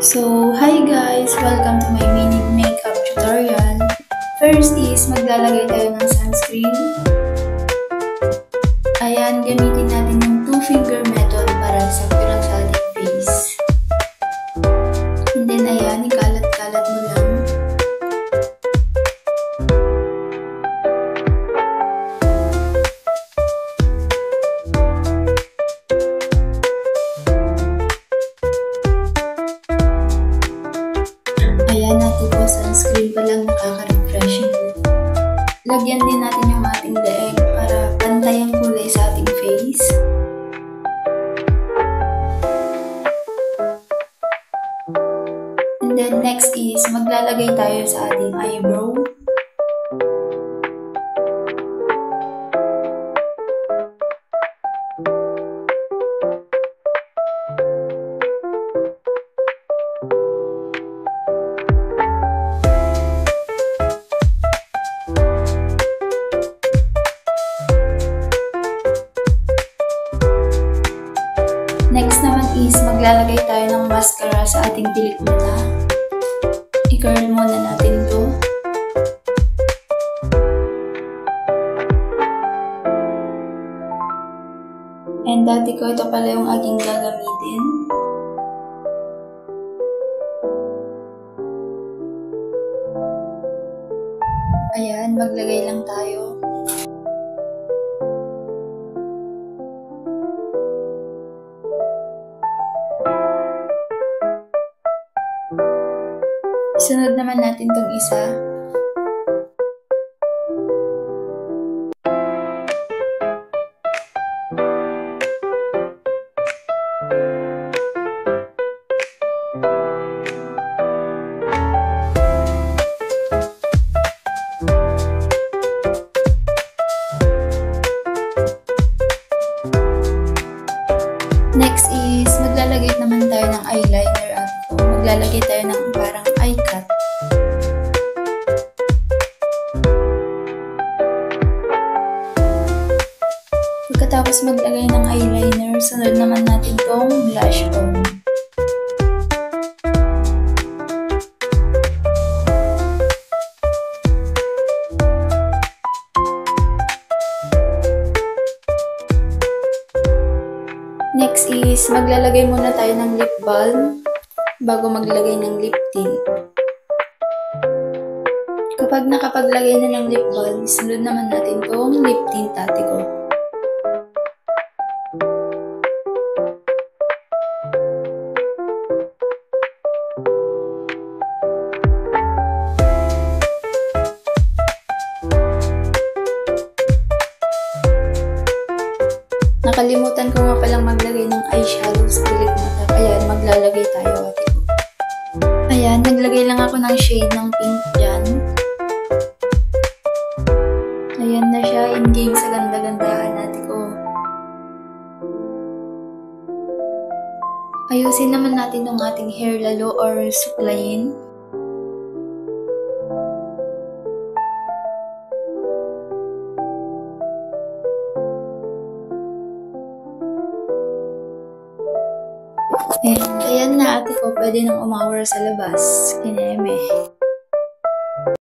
Hi guys! Welcome to my mini makeup tutorial. First is, maglalagay tayo ng sunscreen. Ayan, gamitin natin yung 2-finger method para sakto lang sa ating face. And then, ayan, ikalat-kalat mo lang. Ayan, natin po sunscreen pa lang nakaka-refreshing. Lagyan din natin yung ating leeg para pantay ang kulay sa ating face. And then next is maglalagay tayo sa ating eyebrow. Next naman is maglalagay tayo ng mascara sa ating pilik mata. I-curl muna natin to. And dati ko ito pala yung aking gagamitin. Ayan, maglagay lang tayo. Sunod naman natin tong isa. Next is, maglalagay naman tayo ng eyeliner at maglalagay tayo ng parang eye cut. Pagkatapos maglagay ng eyeliner, sunod naman natin tong blush on. Next is, maglalagay muna tayo ng lip balm bago maglagay ng lip tint. Kapag nakapaglagay na ng lip balm, sunod naman natin tong lip tint ate ko. Nakalimutan ko nga palang maglagay ng eyeshadow sa pilik mata, kaya maglalagay tayo ate ko. Ayan, naglagay lang ako ng shade ng pink dyan. Ayan na siya, in-game sa ganda-gandahan ate ko. Ayusin naman natin yung ating hair lalo or suklayin. And ayan na ate ko, pwede nang umawar sa labas. Kineme.